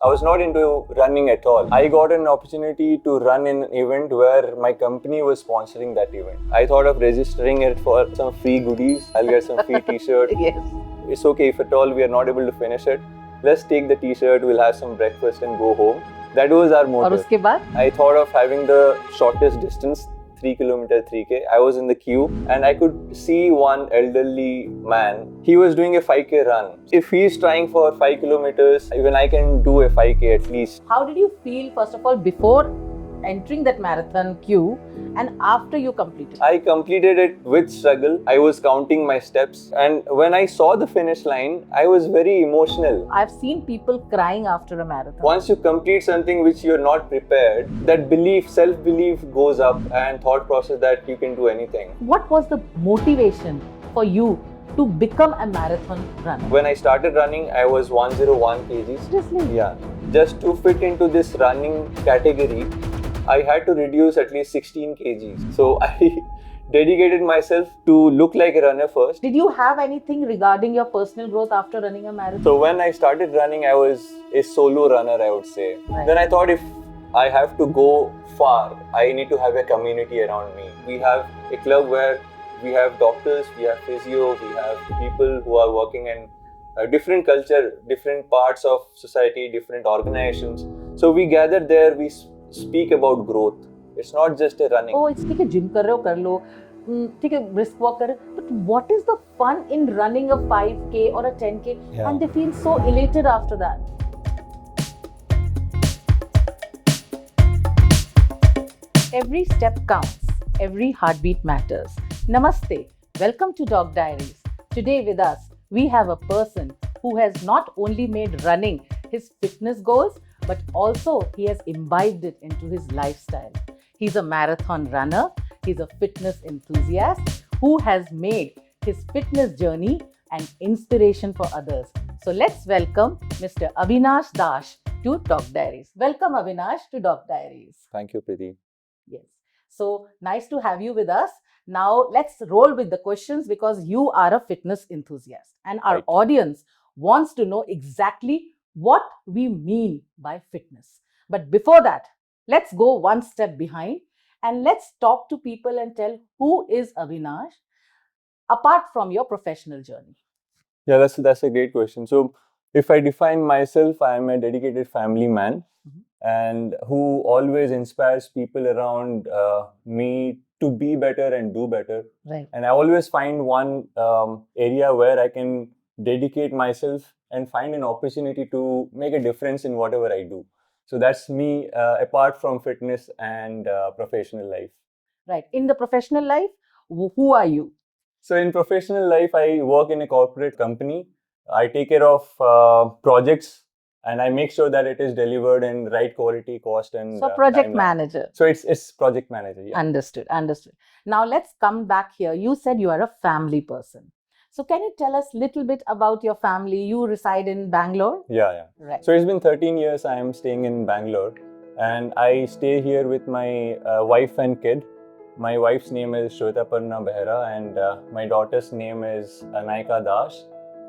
I was not into running at all. I got an opportunity to run in an event where my company was sponsoring that event. I thought of registering it for some free goodies. I'll get some free t-shirt. Yes. It's okay if at all we are not able to finish it. Let's take the t-shirt, we'll have some breakfast and go home. That was our motive. और उसके बाद? I thought of having the shortest distance, 3 kilometer 3K. I was in the queue and I could see one elderly man. He was doing a 5K run. If he's trying for 5 kilometers, even I can do a 5K at least. How did you feel, first of all, before entering that marathon queue and after you completed? I completed it with struggle. I was counting my steps, and when I saw the finish line, I was very emotional. I've seen people crying after a marathon. Once you complete something which you're not prepared, that belief, self-belief goes up, and thought process that you can do anything. What was the motivation for you to become a marathon runner? When I started running, I was 101 kgs. Seriously? Yeah. Just to fit into this running category, I had to reduce at least 16 kgs. So I dedicated myself to look like a runner first. Did you have anything regarding your personal growth after running a marathon? So when I started running, I was a solo runner, I would say. Right. Then I thought if I have to go far, I need to have a community around me. We have a club where we have doctors, we have physio, we have people who are working in different culture, different parts of society, different organizations. So we gather there, we speak about growth. It's not just a running. Oh, it's ठीक है, gym कर रहे हो कर लो, ठीक है, brisk walk कर रहे हो. But what is the fun in running a 5K or a 10K? Yeah. And they feel so elated after that. Every step counts. Every heartbeat matters. Namaste. Welcome to Dog Diaries. Today with us, we have a person who has not only made running his fitness goals, but also he has imbibed it into his lifestyle. He's a marathon runner. He's a fitness enthusiast who has made his fitness journey an inspiration for others. So let's welcome Mr. Abinash Dash to Dog Diaries. Welcome, Abinash, to Dog Diaries. Thank you, Preeti. Yes. So nice to have you with us. Now let's roll with the questions because you are a fitness enthusiast and our Right. audience wants to know exactly what we mean by fitness. But before that, let's go one step behind and let's talk to people and tell who is Abinash apart from your professional journey. Yeah, that's a great question. So if I define myself, I am a dedicated family man and who always inspires people around me to be better and do better. Right. And I always find one area where I can dedicate myself and find an opportunity to make a difference in whatever I do. So that's me apart from fitness and professional life. Right. In the professional life, who are you? So in professional life, I work in a corporate company. I take care of projects and I make sure that it is delivered in right quality, cost and So project timeline. manager. So it's project manager. Yeah. Understood. Now let's come back here. You said you are a family person. So can you tell us a little bit about your family? You reside in Bangalore? Yeah. Right. So it's been 13 years I am staying in Bangalore and I stay here with my wife and kid. My wife's name is Shwetaparna Behra and my daughter's name is Anaika Dash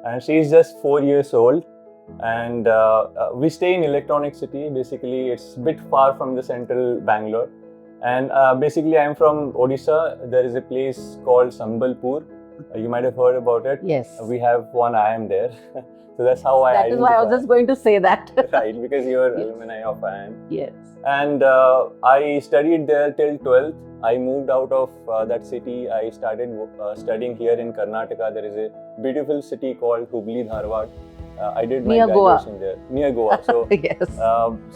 and she's just 4 years old. And we stay in Electronic City. Basically, it's a bit far from the central Bangalore. And basically, I'm from Odisha. There is a place called Sambalpur. You might have heard about it. Yes. We have one IIM there. So that's how I That is why I was just going to say that. Right, because you're Yes. alumni of IIM. Yes. And I studied there till 12th. I moved out of that city. I started studying here in Karnataka. There is a beautiful city called Hubli Dharwad. I did my Near Goa. graduation there, near Goa. So, Yes.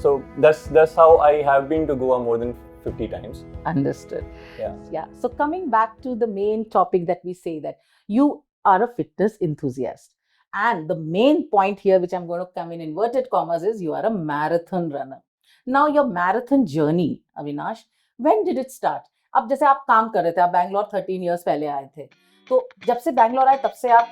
so that's how I have been to Goa more than 50 times. Understood. Yeah. So coming back to the main topic that we say that you are a fitness enthusiast. And the main point here, which I'm going to come in inverted commas, is you are a marathon runner. Now your marathon journey, Avinash, when did it start? अब जैसे आप काम कर रहे थे, आप Bangalore 13 years पहले आए थे, तो जब से बैंगलोर आए तब से आप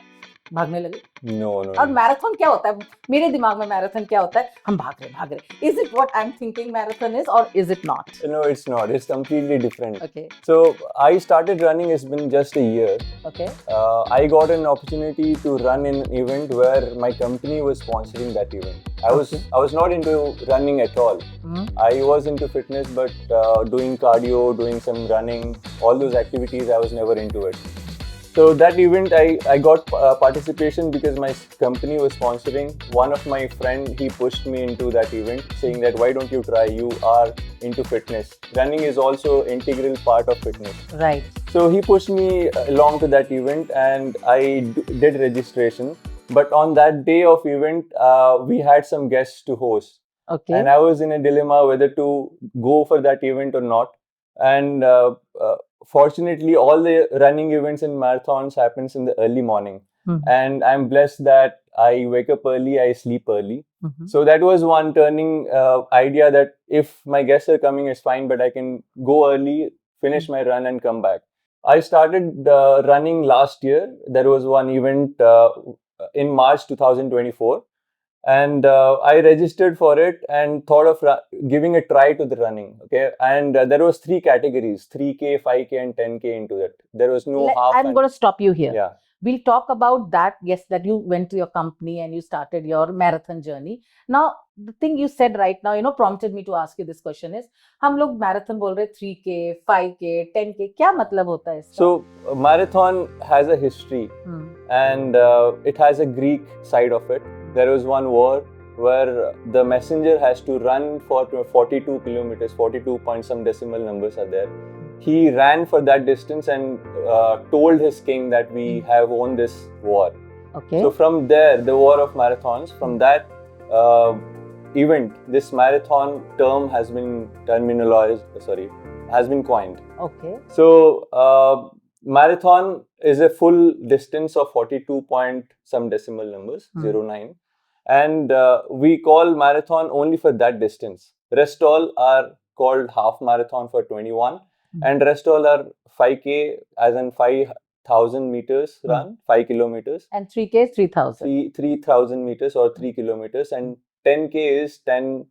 भागने लगे? No. और मैराथन क्या होता है? मेरे दिमाग में मैराथन क्या होता है? हम भाग रहे. Is it what I'm thinking marathon is or is it not? No, it's not. It's completely different. Okay. So I started running. It's been just a year. Okay. I got an opportunity to run in an event where my company was sponsoring that event. I was not into running at all. I was into fitness, but doing cardio, doing some running, all those activities, I was never into it. So that event, I got participation because my company was sponsoring. One of my friend, he pushed me into that event, saying that why don't you try? You are into fitness. Running is also integral part of fitness. Right. So he pushed me along to that event, and I did registration. But on that day of event, we had some guests to host. Okay. And I was in a dilemma whether to go for that event or not. And fortunately, all the running events and marathons happens in the early morning. And I'm blessed that I wake up early, I sleep early. So that was one turning idea that if my guests are coming, it's fine, but I can go early, finish my run and come back. I started running last year. There was one event in March 2024. And I registered for it and thought of giving a try to the running. Okay, and there was 3 categories: 3K, 5K, and 10K into it. There was no half. I'm going to stop you here. Yeah. We'll talk about that. Yes, that you went to your company and you started your marathon journey. Now, the thing you said right now, prompted me to ask you this question is, हम लोग marathon बोल रहे 3K, 5K, 10K, क्या मतलब होता है इसका? So, marathon has a history, and it has a Greek side of it. There was one war where the messenger has to run for 42 kilometers, 42 point some decimal numbers are there. He ran for that distance and told his king that we have won this war. Okay. So from there, the war of marathons, from that event, this marathon term has been has been coined. Okay. So marathon is a full distance of 42 point some decimal numbers, 09. And we call marathon only for that distance. Rest all are called half marathon for 21. And rest all are 5K, as in 5,000 meters run, 5 kilometers. And 3K is 3,000. 3,000 meters or 3 kilometers. And 10K is 10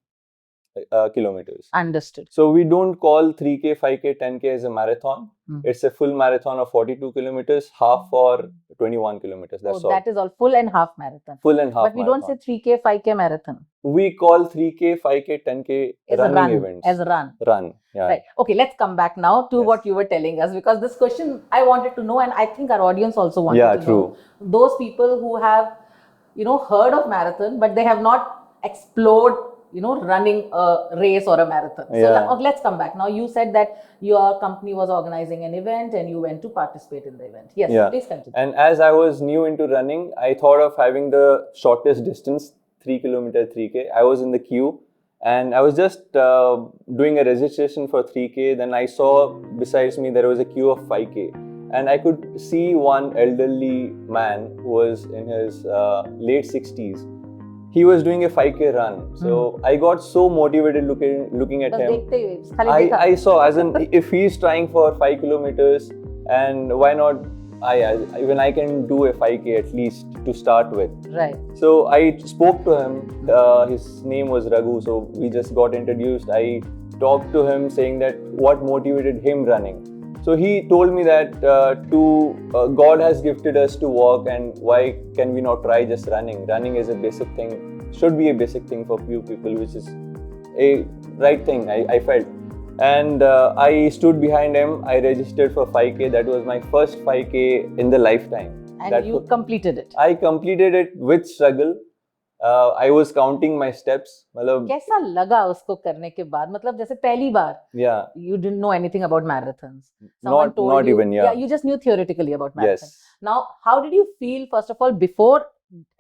kilometers. Understood. So we don't call 3K, 5K, 10K as a marathon. It's a full marathon of 42 kilometers, half for 21 kilometers. That's all. That is all, full and half marathon. Full and half. But we don't say 3K, 5K marathon. We call 3K, 5K, 10K running events. As a run. Run. Yeah. Right. Okay, let's come back now to what you were telling us, because this question I wanted to know, and I think our audience also wanted to know. Those people who have, heard of marathon, but they have not explored running a race or a marathon. So let's come back. Now, you said that your company was organizing an event and you went to participate in the event. Yes, please continue. And as I was new into running, I thought of having the shortest distance, 3 kilometer, 3K. I was in the queue and I was just doing a registration for 3K. Then I saw besides me there was a queue of 5K. And I could see one elderly man who was in his late 60s. He was doing a 5K run. So I got so motivated looking at him. I saw, as in, if he's trying for 5 kilometers, and why not even I can do a 5K at least to start with. Right. So I spoke to him. His name was Raghu. So we just got introduced. I talked to him saying that what motivated him running. So he told me that God has gifted us to walk, and why can we not try just running? Running is a basic thing, should be a basic thing for few people, which is a right thing, I felt. And I stood behind him. I registered for 5K. That was my first 5K in the lifetime. And you completed it? I completed it with struggle. I was counting my steps. कैसा लगा उसको करने के बाद? मतलब जैसे पहली बार. Yeah. You didn't know anything about marathons. Not even. Yeah. You just knew theoretically about marathons. Yes. Now, how did you feel, first of all, before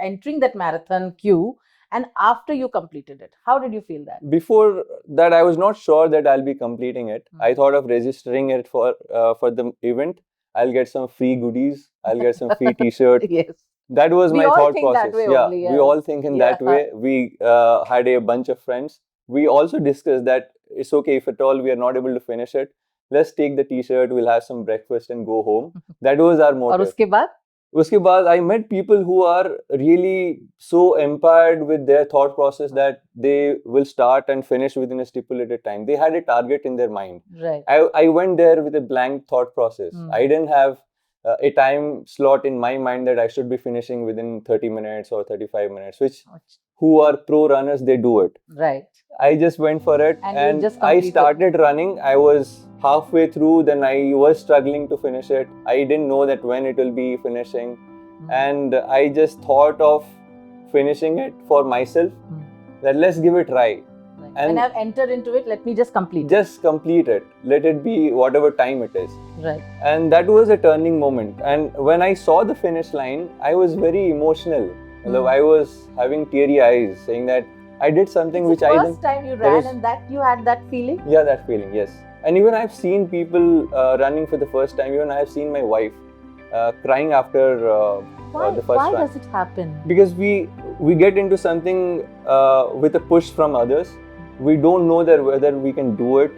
entering that marathon queue and after you completed it? How did you feel that? Before that, I was not sure that I'll be completing it. I thought of registering it for the event. I'll get some free goodies. I'll get some free T-shirt. Yes. That was my thought process. Only, we all think in that way. We had a bunch of friends. We also discussed that it's okay if at all we are not able to finish it. Let's take the T-shirt. We'll have some breakfast and go home. That was our motive. और उसके बाद? Uske baad, I met people who are really so empowered with their thought process that they will start and finish within a stipulated time. They had a target in their mind. Right. I went there with a blank thought process. I didn't have a time slot in my mind that I should be finishing within 30 minutes or 35 minutes, which who are pro runners, they do it. Right. I just went for it, And you and just I completed. started running. I was halfway through, then I was struggling to finish it. I didn't know that when it will be finishing, and I just thought of finishing it for myself, that let's give it a try. And I've entered into it, let me just complete it. Just complete it. Let it be whatever time it is. Right. And that was a turning moment. And when I saw the finish line, I was very emotional. I was having teary eyes, saying that I did something which I didn't. First time you ran and that you had that feeling? Yeah, that feeling, yes. And even I've seen people running for the first time. Even I've seen my wife crying after the first run. Why does it happen? Because we get into something with a push from others. We don't know that whether we can do it,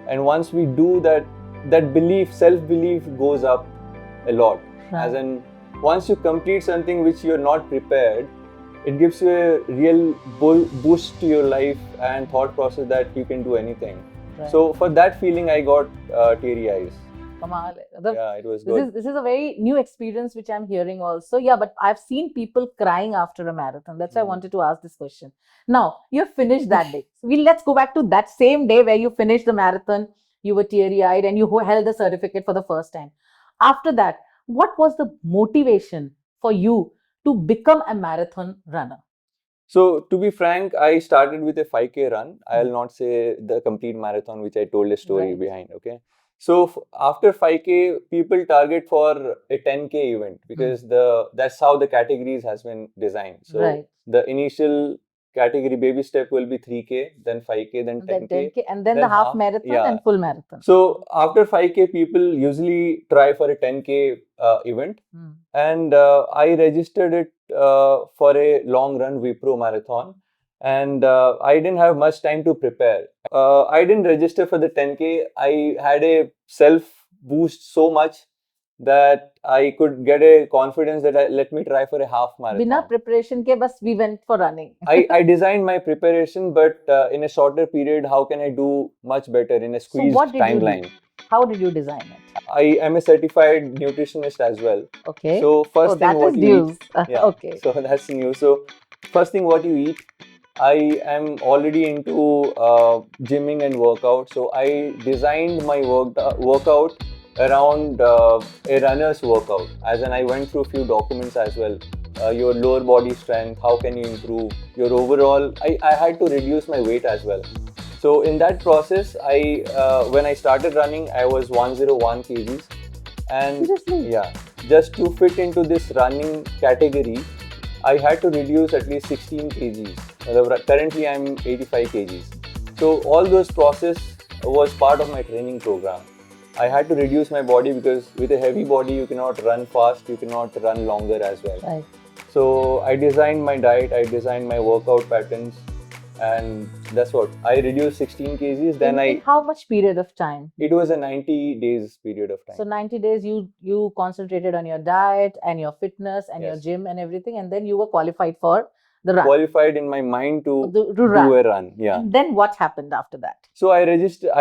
and once we do that, that belief, self-belief goes up a lot. As in, once you complete something which you're not prepared, it gives you a real boost to your life and thought process that you can do anything. So for that feeling, I got teary eyes. Kamal. Yeah, it was good. This is a very new experience which I'm hearing also. Yeah, but I've seen people crying after a marathon. That's why I wanted to ask this question. Now, you finished that day. So let's go back to that same day where you finished the marathon. You were teary-eyed and you held the certificate for the first time. After that, what was the motivation for you to become a marathon runner? So, to be frank, I started with a 5K run. I'll not say the complete marathon, which I told a story behind, okay? So, after 5K, people target for a 10K event because that's how the categories has been designed. So, the initial category baby step will be 3K, then 5K, then 10K. And then the half marathon and full marathon. So, after 5K, people usually try for a 10K event. And I registered it for a long run Wipro marathon. And I didn't have much time to prepare. I didn't register for the 10K. I had a self boost so much that I could get a confidence that let me try for a half marathon. Bina preparation ke bas we went for running. I designed my preparation, but in a shorter period, how can I do much better in a squeezed timeline? You do? How did you design it? I am a certified nutritionist as well. Okay. So first thing what you eat. Yeah. Okay. So that's new. So first thing what you eat. I am already into gymming and workout. So I designed my workout around a runner's workout. As in I went through a few documents as well. Your lower body strength, how can you improve? Your overall, I had to reduce my weight as well. So in that process, when I started running, I was 101 kgs. And seriously? Yeah, just to fit into this running category, I had to reduce at least 16 kgs. Currently, I'm 85 kgs. So all those process was part of my training program. I had to reduce my body because with a heavy body, you cannot run fast, you cannot run longer as well. Right. So I designed my diet, I designed my workout patterns, and that's what. I reduced 16 kgs. Then in how much period of time? It was a 90 days period of time. So 90 days you concentrated on your diet and your fitness and your gym and everything, and then you were qualified for the run. Qualified in my mind to do a run. Yeah. And then what happened after that? So I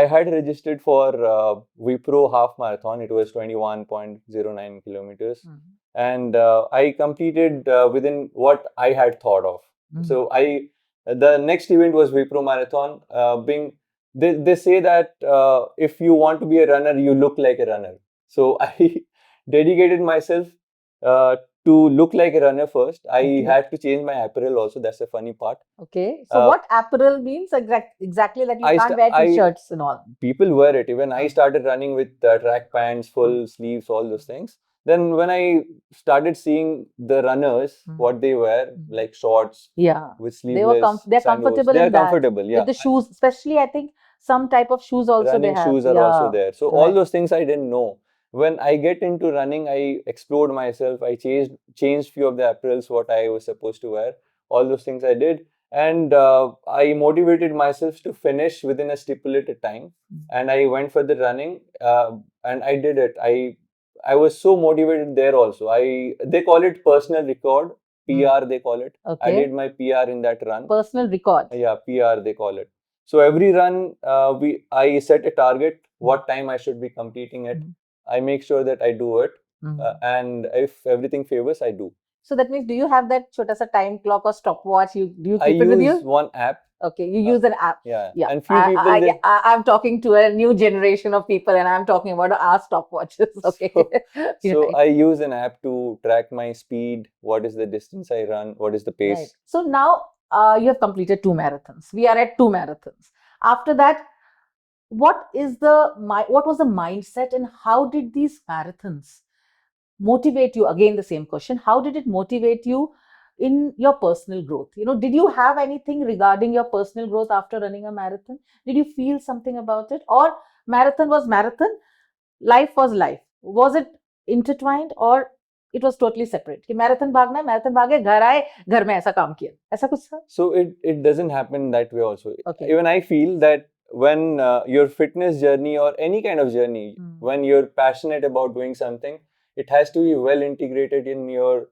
had registered for Wipro half marathon. It was 21.09 kilometers. And I completed within what I had thought of. So the next event was Wipro marathon. They say that if you want to be a runner, you look like a runner. So I dedicated myself to look like a runner first. I had to change my apparel also. That's a funny part. Okay. So what apparel means exactly that you can't wear t-shirts and all? People wear it. Even I started running with track pants, full sleeves, all those things. Then when I started seeing the runners, what they wear, like shorts, with sleeveless, they're comfortable. They're comfortable, yeah. With the shoes, especially I think some type of shoes also running they have. Shoes are also there. So all those things I didn't know. When I get into running, I explored myself. I changed few of the apparels what I was supposed to wear. All those things I did. And I motivated myself to finish within a stipulated time. And I went for the running and I did it. I was so motivated there also. They call it personal record, PR they call it. Okay. I did my PR in that run. Personal record. Yeah, PR they call it. So every run, I set a target, what time I should be completing it. I make sure that I do it. and if everything favors, I do. So that means, do you have that chota sa time clock or stopwatch? Do you I keep it with you? use one app. Okay, you use an app. Yeah. Yeah. And few people I'm talking to a new generation of people, and I'm talking about our stopwatches. Okay. So Right. I use an app to track my speed, what is the distance I run, what is the pace. Right. So now you have completed 2 marathons. We are at 2 marathons. After that, what was the mindset, and how did these marathons motivate you? Again, the same question. How did it motivate you in your personal growth? Did you have anything regarding your personal growth after running a marathon? Did you feel something about it? Or marathon was marathon, life was life? Was it intertwined, or it was totally separate? कि marathon भागना है, marathon भागे, घर आए, घर में ऐसा काम किया, ऐसा कुछ था? So it doesn't happen that way also. Okay. Even I feel that when your fitness journey or any kind of journey, when you're passionate about doing something, it has to be well integrated in your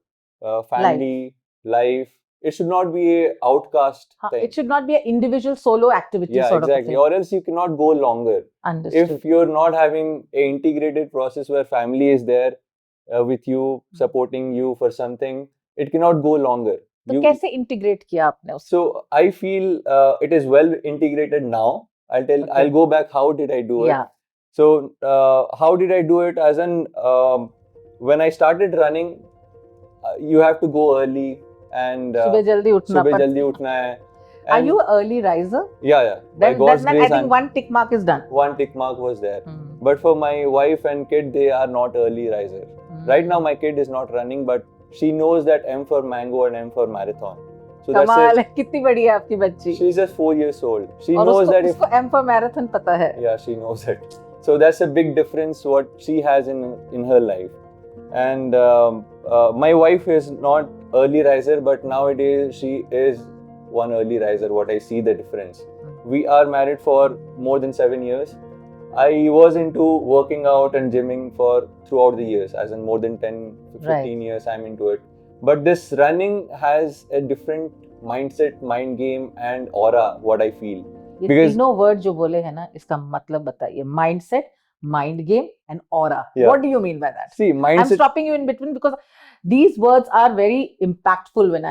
family, life. It should not be a outcast thing. It should not be an individual solo activity sort exactly. of a thing. Or else you cannot go longer. Understood. If you're not having an integrated process where family is there with you, supporting you for something, it cannot go longer. तो कैसे integrate किया आपने उसको? So I feel it is well integrated now. I'll go back. How did I do it? So how did I do it? As in when I started running, you have to go early and सुबह जल्दी उठना है. Are you an early riser? Yeah. Then I think one tick mark is done. One tick mark was there. But for my wife and kid, they are not early risers. Right now, my kid is not running, but she knows that M for mango and M for marathon. So कमाल है, कितनी बड़ी है आपकी बच्ची? She's just 4 years old. She knows that उसको M for marathon पता है. Yeah, she knows it. So that's a big difference what she has in her life. And my wife is not early riser, but nowadays she is one early riser. What I see the difference. We are married for more than 7 years. I was into working out and gymming for throughout the years, as in more than 10, 15 years I'm into it. But this running has a different mindset, mind game and aura, what I feel. ये तीनों word जो बोले हैं ना, इसका मतलब बताइए. Mindset, mind game and aura. What do you mean by that? See, mindset. I'm stopping you in between because these words are very impactful when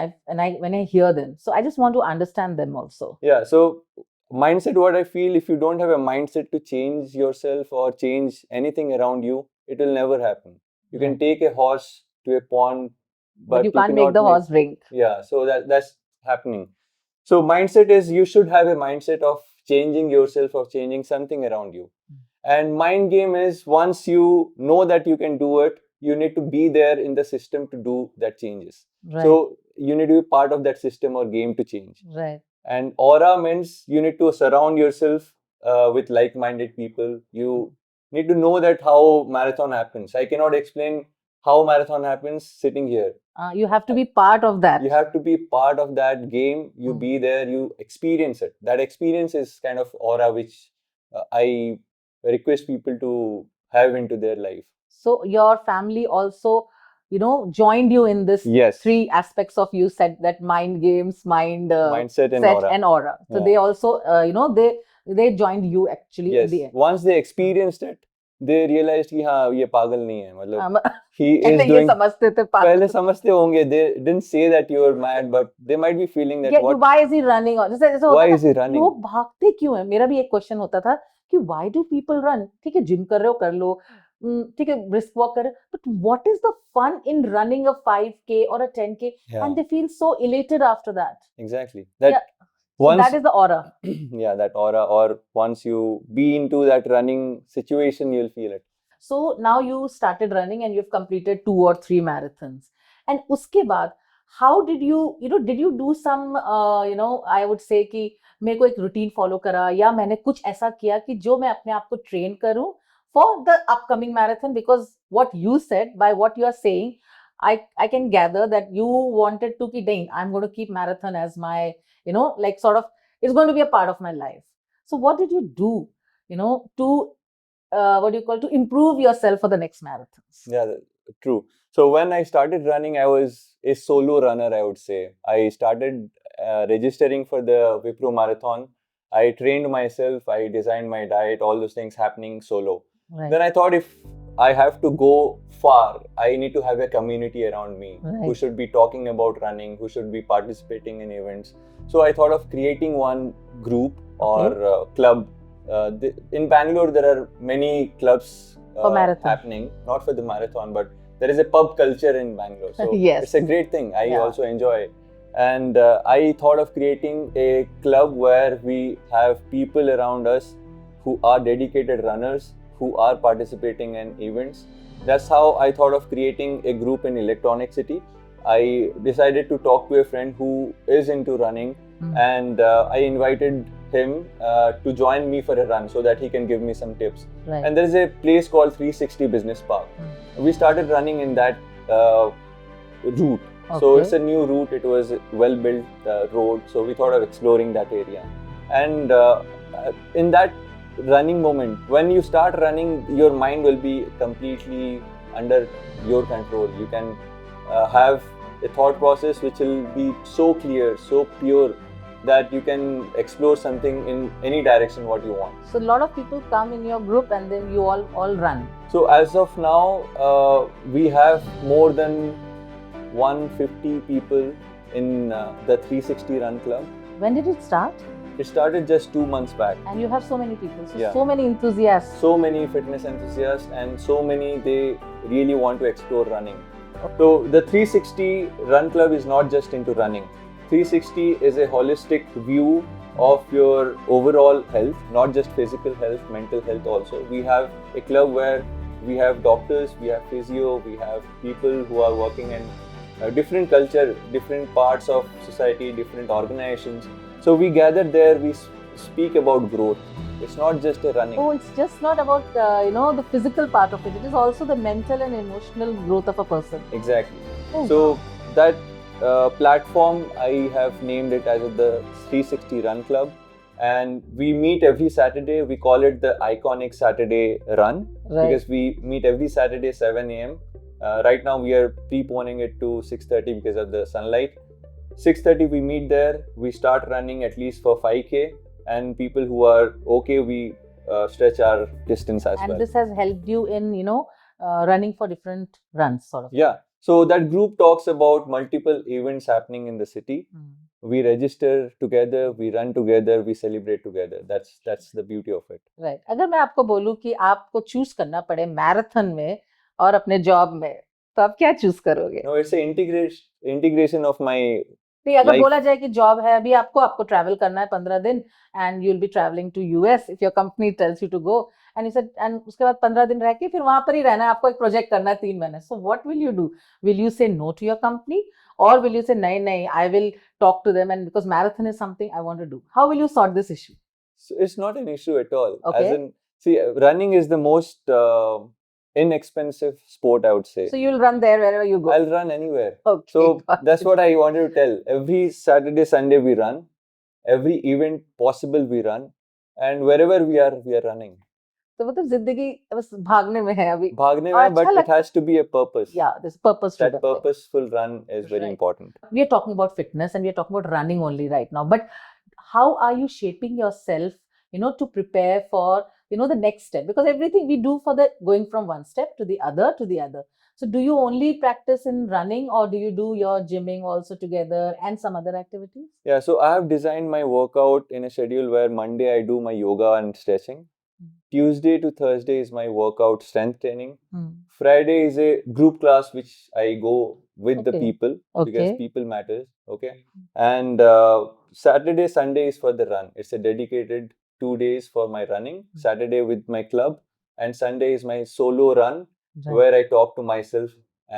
I hear them. So I just want to understand them also. Yeah. So mindset, what I feel, if you don't have a mindset to change yourself or change anything around you, it will never happen. You can take a horse to a pond, but you can't make the horse drink. Yeah, so that's happening. So mindset is, you should have a mindset of changing yourself or changing something around you. And mind game is, once you know that you can do it, you need to be there in the system to do that changes. Right. So you need to be part of that system or game to change. Right. And aura means you need to surround yourself with like-minded people. You need to know that how marathon happens. I cannot explain how marathon happens sitting here. You have to be part of that. You have to be part of that game. You be there, you experience it. That experience is kind of aura which I request people to have into their life. So your family also, joined you in this 3 aspects of, you said that mind games, mindset and aura. So they also, they joined you actually in the end. Once they experienced it, they realized कि हाँ ये पागल नहीं है, मतलब he is doing. पहले समझते होंगे. They didn't say that you are mad, but they might be feeling that. Why is he running? Why is he running? लोग भागते क्यों हैं? मेरा भी एक क्वेश्चन होता था कि why do people run? ठीक है, जिम कर रहे हो कर लो, ठीक है, brisk walk कर रहे हो, but what is the fun in running a 5K or a 10K? And they feel so elated after that. Exactly. So that is the aura. Yeah, that aura. Or once you be into that running situation, you'll feel it. So now you started running and you've completed 2 or 3 marathons. And uske baad, how did you, did you do some, I would say कि मेरे को एक routine follow करा, या मैंने कुछ ऐसा किया कि जो मैं अपने आप को train करूं for the upcoming marathon? Because what you said, by what you are saying, I can gather that you wanted to ki, dang, I'm going to keep marathon as my, like sort of, it's going to be a part of my life. So what did you do, to, to improve yourself for the next marathons? Yeah, true. So when I started running, I was a solo runner, I would say. I started registering for the Wipro marathon. I trained myself, I designed my diet, all those things happening solo. Right. Then I thought, if I have to go far. I need to have a community around me who Right. should be talking about running, who should be participating in events. So I thought of creating one group or club. In Bangalore, there are many clubs For marathon. happening, not for the marathon, but there is a pub culture in Bangalore. So Yes. it's a great thing. I Yeah. also enjoy. And I thought of creating a club where we have people around us who are dedicated runners, who are participating in events. That's how I thought of creating a group in Electronic City. I decided to talk to a friend who is into running, and I invited him to join me for a run so that he can give me some tips. Right. And there is a place called 360 Business Park. We started running in that route. So it's a new route. It was a well-built road. So we thought of exploring that area. And in that running moment, when you start running, your mind will be completely under your control. You can have a thought process which will be so clear, so pure, that you can explore something in any direction what you want. So a lot of people come in your group and then you all run. So as of now, we have more than 150 people in the 360 Run Club. When did it start? It started just 2 months back. And you have so many people, so, Yeah. so many enthusiasts. So many fitness enthusiasts, and so many, they really want to explore running. So the 360 Run Club is not just into running. 360 is a holistic view of your overall health, not just physical health, mental health also. We have a club where we have doctors, we have physio, we have people who are working in different culture, different parts of society, different organizations. So we gather there, we speak about growth. It's not just a running. Oh, it's just not about the physical part of it. It is also the mental and emotional growth of a person. Exactly. Oh, so that platform, I have named it as the 360 Run Club, and we meet every Saturday. We call it the Iconic Saturday Run, Right. because we meet every Saturday 7 a.m. Right now we are preponing it to 6:30 because of the sunlight. 6:30 we meet there. We start running at least for 5k, and people who are okay, we stretch our distance as well. And this has helped you in running for different runs, sort of. Yeah. So that group talks about multiple events happening in the city. We register together, we run together, we celebrate together. That's the beauty of it. Right. अगर मैं आपको बोलूं कि आपको choose करना पड़े marathon में और अपने जॉब में, तो आप क्या चूज करोगे? No, it's an integration of my नहीं, अगर life. बोला जाए कि जॉब है अभी आपको ट्रैवल करना है 15 दिन and you will be travelling to US if your company tells you to go and you said and उसके बाद 15 दिन रह के फिर वहां पर ही रहना है, आपको एक प्रोजेक्ट करना है 3 महीने, so what will you do? Will you say no to your company or will you say नहीं नहीं, I will talk to them, and because marathon is something I want to do? How will you sort this issue? So it's not an issue at all. Okay. As in, see, running is the most inexpensive sport, I would say. So you'll run there wherever you go? I'll run anywhere. Okay, So got that's it. what I wanted to tell. Every Saturday, Sunday we run. Every event possible we run. And wherever we are running. तो मतलब जिंदगी बस भागने में है अभी. भागने और में, but अच्छा it has to be a purpose. Yeah, there's purpose to That the thing. purposeful run is very Right. important. We are talking about fitness and we are talking about running only right now, but how are you shaping yourself, to prepare for, the next step? Because everything we do for the going from one step to the other to the other. So do you only practice in running, or do you do your gymming also together and some other activities? Yeah, so I have designed my workout in a schedule where Monday I do my yoga and stretching. Tuesday to Thursday is my workout strength training. Friday is a group class which I go with the Okay. people, because Okay. people matters. Okay. And Saturday, Sunday is for the run. It's a dedicated 2 days for my running. Saturday with my club, and Sunday is my solo run, Right. where I talk to myself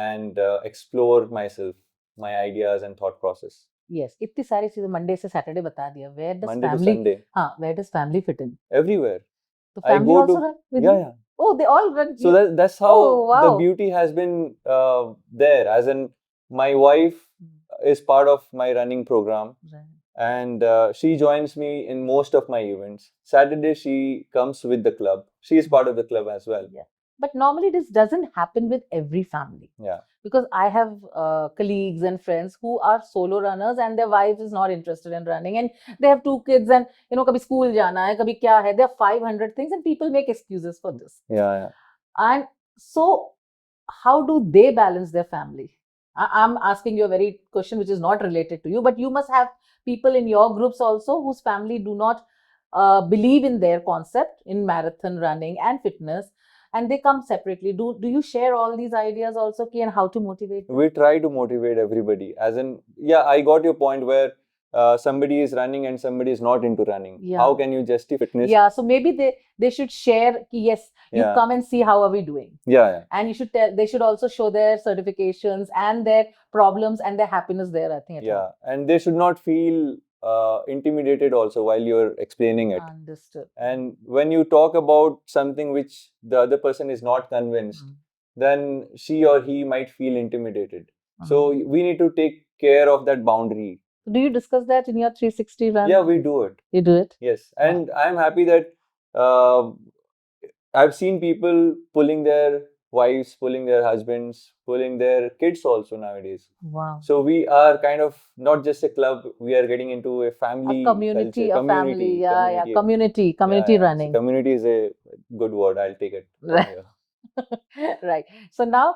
and explore myself, my ideas and thought process. Yes, इतनी सारी चीजें Monday से Saturday बता दिया. Where does Monday to family? Sunday. Where does family fit in? Everywhere. So I family go also to- run with Yeah, you? yeah. Oh, they all run. So that's how Oh, wow. the beauty has been there. As in, my wife is part of my running program, Right. and she joins me in most of my events. Saturday she comes with the club. She is part of the club as well. Yeah. But normally this doesn't happen with every family. Yeah. Because I have colleagues and friends who are solo runners and their wife is not interested in running, and they have 2 kids, and kabhi school jana hai, kabhi kya hai, there are 500 things and people make excuses for this. Yeah, yeah. And So, how do they balance their family? I'm asking you a very question which is not related to you, but you must have people in your groups also whose family do not believe in their concept in marathon running and fitness, and they come separately. Do you share all these ideas also, Ki, and how to motivate them? We try to motivate everybody. As in, yeah, I got your point where somebody is running and somebody is not into running. Yeah. How can you justify fitness? Yeah, so maybe they should share ki, yes, you Yeah. come and see how are we doing. Yeah. And you should they should also show their certifications and their problems and their happiness there, I think. Yeah, and they should not feel intimidated also while you're explaining it. Understood. And when you talk about something which the other person is not convinced, then she or he might feel intimidated. So we need to take care of that boundary. Do you discuss that in your 360 run? Yeah, we do it. You do it? Yes, and I'm happy that I've seen people pulling their wives, pulling their husbands, pulling their kids also nowadays. Wow. So we are kind of not just a club, we are getting into a family, a community, culture, a family, yeah, community Yeah. running. So community is a good word, I'll take it. Right. Right. So now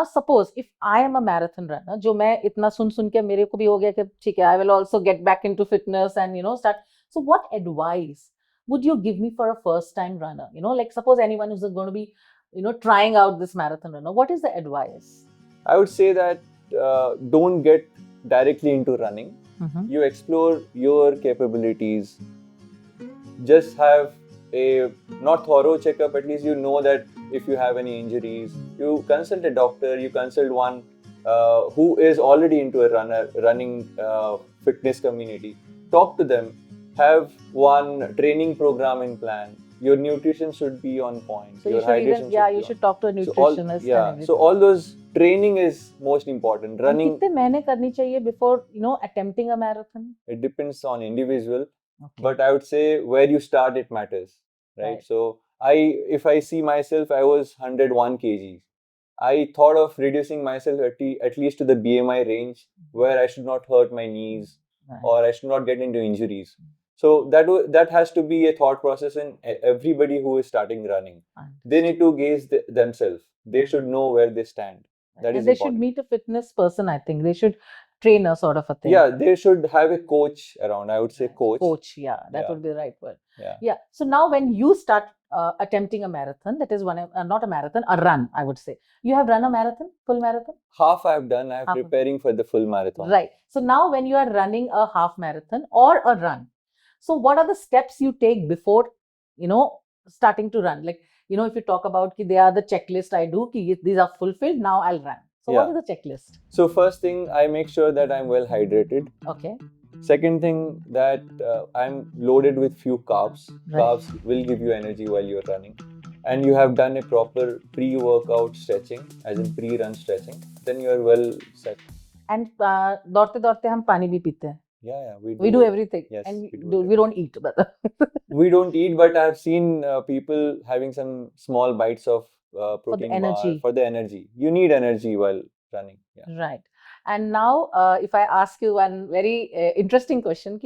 suppose if I am a marathon runner, जो मैं इतना सुन के मेरे को भी हो गया कि ठीक है, I will also get back into fitness and start. So what advice would you give me for a first time runner? Like suppose anyone who's going to be trying out this marathon runner, what is the advice? I would say that don't get directly into running. You explore your capabilities. Just have a not thorough checkup, at least you know that if you have any injuries, you consult a doctor, you consult one who is already into a running fitness community. Talk to them, have one training program in plan. Your nutrition should be on point. So your hydration you should talk to a nutritionist. So all those training is most important. Running. कितने महीने करनी चाहिए before attempting a marathon? It depends on individual. Okay. But I would say where you start, it matters, right? So if I see myself, I was 101 kgs. I thought of reducing myself at least to the BMI range where I should not hurt my knees or I should not get into injuries. So that has to be a thought process in everybody who is starting running. They need to gauge themselves. They should know where they stand. That is they important. Should meet a fitness person, I think. They should train a sort of a thing. Yeah, they should have a coach around. I would say coach. Coach, yeah, that would be the right word. Yeah. So now when you start attempting a marathon, that is not a marathon, a run, I would say. You have run a marathon, full marathon? Half I've done. I'm preparing for the full marathon. Right. So now when you are running a half marathon or a run, so what are the steps you take before, starting to run? Like, if you talk about they are the checklist I do, these are fulfilled, now I'll run. So what is the checklist? So first thing, I make sure that I'm well hydrated. Okay. Second thing, that I'm loaded with few carbs. Right. Carbs will give you energy while you're running. And you have done a proper pre-workout stretching, as in pre-run stretching. Then you are well set. And दौड़ते हम पानी भी पीते हैं. Yeah, we do everything. Yes, and we don't eat. We don't eat, but I've seen people having some small bites of protein for the energy. You need energy while running. Yeah. Right. And now, if I ask you one very interesting question,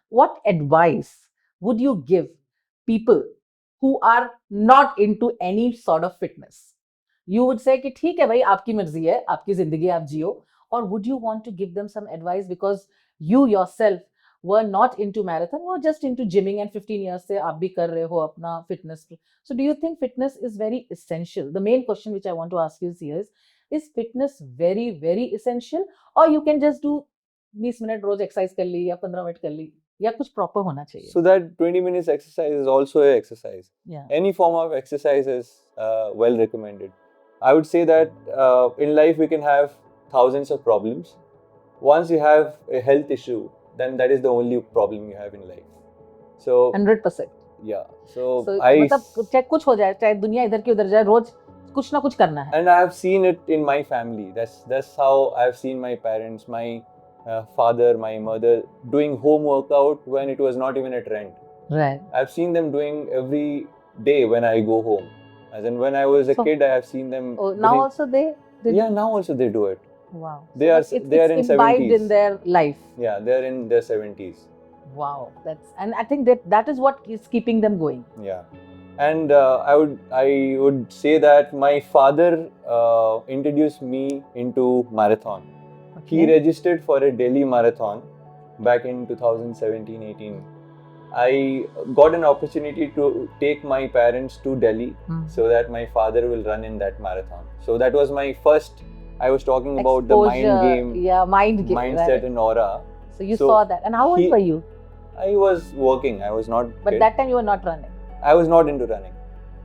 what advice would you give people who are not into any sort of fitness? You would say कि ठीक है भाई, आपकी मर्जी है, आपकी जिंदगी आप जियो. Or would you want to give them some advice because you yourself were not into marathon, or just into gymming and 15 years से आप भी कर रहे हो अपना fitness? So do you think fitness is very essential? The main question which I want to ask you is fitness very, very essential, or you can just do 20 minute rose exercise कर ली या 15 minute कर ली, या कुछ proper होना चाहिए? So that 20 minutes exercise is also an exercise. Yeah. Any form of exercise is well recommended. I would say that in life we can have thousands of problems. Once you have a health issue, then that is the only problem you have in life. So 100%. Yeah. So मतलब चाहे कुछ हो जाए, चाहे दुनिया इधर की उधर जाए, रोज कुछ ना कुछ करना है. And I have seen it in my family. That's how I've seen my parents, my father, my mother doing home workout when it was not even a trend. Right. I've seen them doing every day when I go home. As in when I was a kid, I have seen them. Oh, now also they? Yeah, now also they do it. Wow. They are in 70s. Imbibed in their life. Yeah, they are in their 70s. Wow, and I think that is what is keeping them going. Yeah. And I would say that my father introduced me into marathon. He Okay. registered for a Delhi marathon back in 2017-18. I got an opportunity to take my parents to Delhi so that my father will run in that marathon. So that was my first. I was talking about the mind Exposure, game, yeah, mind game, mindset right. and aura. So you saw that. And how old were you? I was working. I was not. But kid. that time you were not running. I was not into running.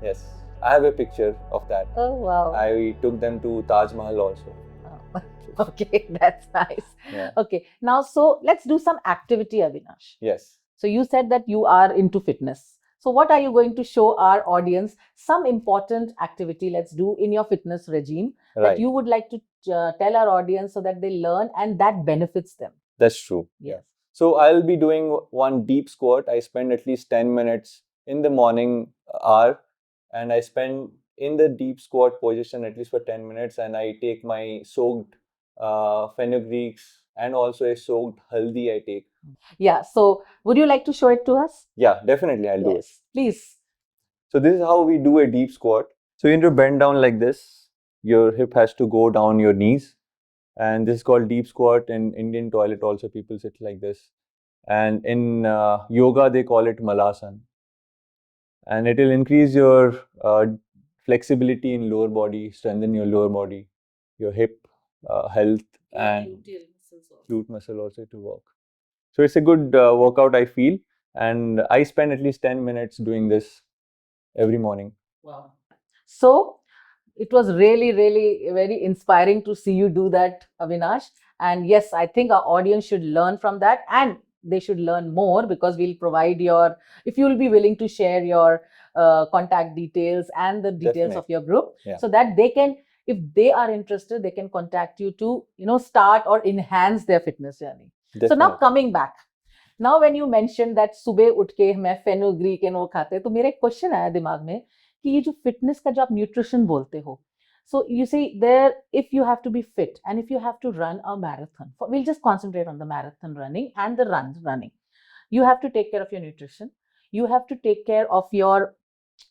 Yes, I have a picture of that. Oh wow. I took them to Taj Mahal also. Oh. Okay, that's nice. Yeah. Okay, now so let's do some activity, Abinash. Yes. So you said that you are into fitness. So what are you going to show our audience? Some important activity let's do in your fitness regime that you would like to tell our audience so that they learn and that benefits them. That's true. Yes. So I'll be doing one deep squat. I spend at least 10 minutes in the morning hour, and I spend in the deep squat position at least for 10 minutes, and I take my soaked fenugreeks and also a soaked haldi I take. Yeah, so would you like to show it to us? Yeah, definitely I'll do it. Yes, please. So this is how we do a deep squat. So you need to bend down like this. Your hip has to go down your knees. And this is called deep squat. In Indian toilet also people sit like this. And in yoga they call it malasan. And it will increase your flexibility in lower body, strengthen your lower body, your hip health, and glute muscle also to work. So it's a good workout I feel. And I spend at least 10 minutes doing this every morning. Wow. So it was really, really very inspiring to see you do that, Avinash. And yes, I think our audience should learn from that and they should learn more because we'll provide your, if you'll be willing to share your contact details and the details of your group so that they can, if they are interested, they can contact you to, start or enhance their fitness journey. Definitely. So now coming back, now when you mentioned that सुबह उठ के मैं fenugreek and वो खाते हैं तो मेरा एक क्वेश्चन आया दिमाग में कि ये जो फिटनेस का जो आप न्यूट्रिशन बोलते हो so you see there if you have to be fit and if you have to run a marathon we'll just concentrate on the marathon running and the running you have to take care of your nutrition you have to take care of your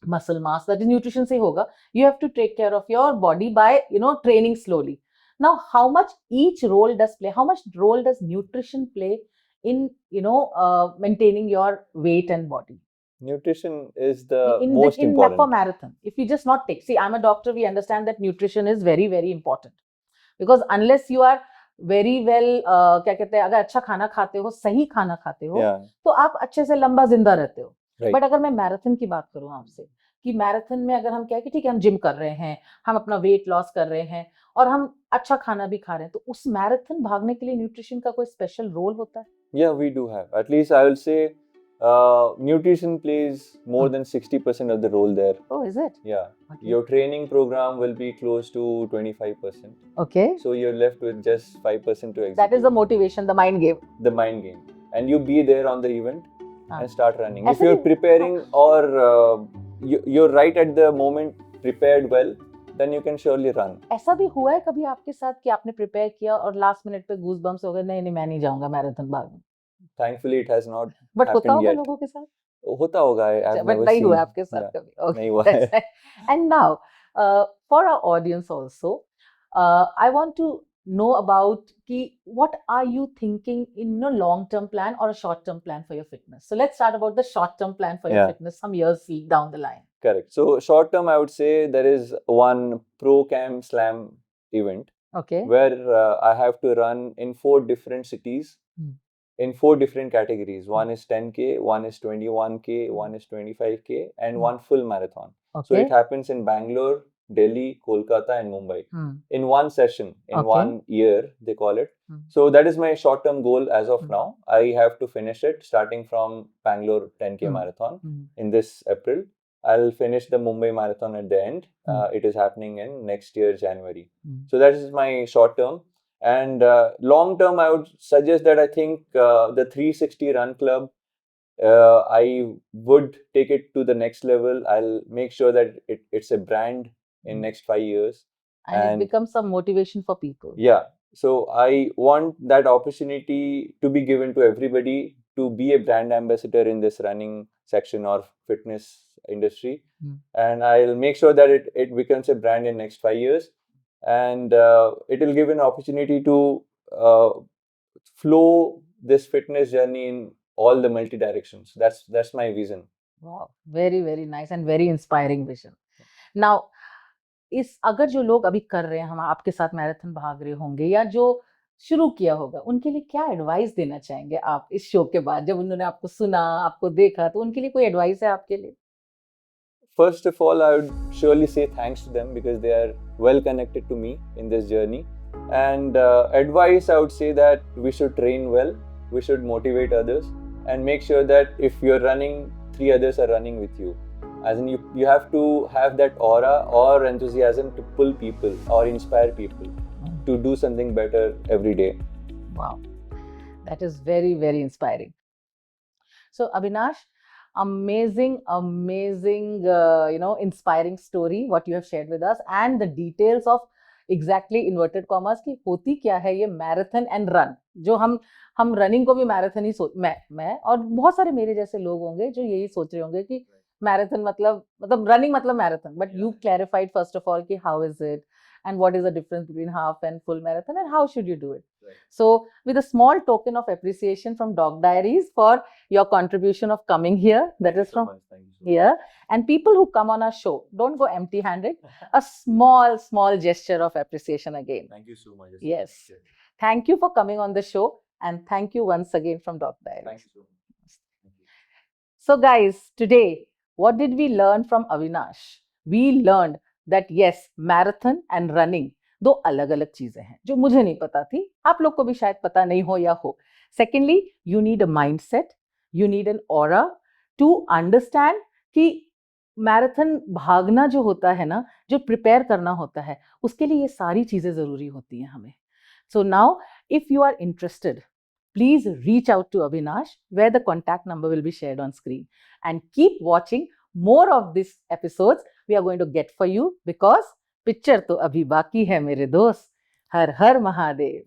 muscle mass that is nutrition से होगा you have to take care of your body by training slowly now how much each role does play how much role does nutrition play in maintaining your weight and body nutrition is the most important for marathon if you just not take see I'm a doctor we understand that nutrition is very very important because unless you are very well क्या कहते हैं अगर अच्छा खाना खाते हो सही खाना खाते हो तो आप अच्छे से लंबा जिंदा रहते हो बट अगर मैं मैराथन की बात करूं आपसे कि मैराथन में अगर हम क्या कि ठीक है हम जिम कर रहे हैं हम अपना वेट लॉस कर रहे हैं और हम अच्छा खाना भी खा रहे हैं तो उस मैराथन भागने के लिए न्यूट्रिशन का कोई स्पेशल रोल होता है Yeah, we do have. At least I will say nutrition plays more than 60% of the role there. Oh, is it? Yeah. Okay. Your training program will be close to 25%. Okay. So you're left with just 5% to execute. That is the motivation, the mind game. The mind game. And you be there on the event and start running. If you're preparing or you're right at the moment prepared well, then you can surely run. ऐसा भी हुआ है कभी आपके साथ कि आपने prepare किया और लास्ट मिनट पे गूज बम्स हो गए नहीं मैं नहीं जाऊंगा मैराथन भागने Thankfully it has not but होता होगा लोगों के साथ होता होगा बट नहीं हुआ आपके साथ कभी नहीं हुआ है and now for our audience also I want to know about what are you thinking in a long term plan or a short term plan for your fitness so let's start about the short term plan for your fitness some years down the line. Correct. So short term, I would say there is one Pro Cam Slam event. Okay. Where I have to run in 4 different cities in 4 different categories. One is 10K, one is 21K, one is 25K, and one full marathon. Okay. So it happens in Bangalore, Delhi, Kolkata, and Mumbai in one session, in one year, they call it. So that is my short-term goal as of now. I have to finish it starting from Bangalore 10K marathon in this April. I'll finish the Mumbai marathon at the end. It is happening in next year, January. So that is my short-term. And long-term, I would suggest that I think the 360 Run Club, I would take it to the next level. I'll make sure that it's a brand in next 5 years. And it becomes some motivation for people. Yeah. So I want that opportunity to be given to everybody to be a brand ambassador in this running section or fitness industry, and I'll make sure that it becomes a brand in next 5 years, and it will give an opportunity to flow this fitness journey in all the multi directions. That's my vision. Wow, very very nice and very inspiring vision. Now, इस अगर जो लोग अभी कर रहे हैं, हम आपके साथ मैराथन भाग रहे होंगे या जो शुरू किया होगा, उनके लिए क्या एडवाइस देना चाहेंगे आप इस शो के बाद? जब उन्होंने आपको सुना, आपको देखा, तो उनके लिए कोई एडवाइस है आपके लिए? First of all, I would surely say thanks to them because they are well connected to me in this journey. And advice, I would say that we should train well, we should motivate others, and make sure that if you're running, 3 others are running with you. As in, you have to have that aura or enthusiasm to pull people or inspire people to do something better every day. Wow, that is very, very inspiring. So, Abinash, amazing, inspiring story what you have shared with us, and the details of exactly inverted commas की होती क्या है ये marathon and run, जो हम running को भी marathon ही सोच, मैं और बहुत सारे मेरे जैसे लोग होंगे जो यही सोच रहे होंगे कि मैराथन मतलब रनिंग मतलब marathon, but you clarified first of all कि how is it and what is the difference between half and full marathon and how should you do it. Right. So with a small token of appreciation from Dog Diaries for your contribution of coming here, that is from here, and people who come on our show, don't go empty handed. A small gesture of appreciation again. Thank you so much. Yes, thank you for coming on the show, and thank you once again from Dog Diaries. Thank you so much. Thank you. So guys, today what did we learn from Abinash? We learned that yes, marathon and running दो अलग अलग चीजें हैं जो मुझे नहीं पता थी, आप लोग को भी शायद पता नहीं हो या हो. Secondly, you need a mindset, you need an aura to understand कि मैराथन भागना जो होता है ना, जो प्रिपेयर करना होता है, उसके लिए ये सारी चीजें जरूरी होती हैं हमें. So now, if you are interested, please reach out to Abinash, where the contact number will be shared on screen, and keep watching more of these episodes we are going to get for you, because picture तो अभी बाकी है मेरे दोस्त. हर हर महादेव.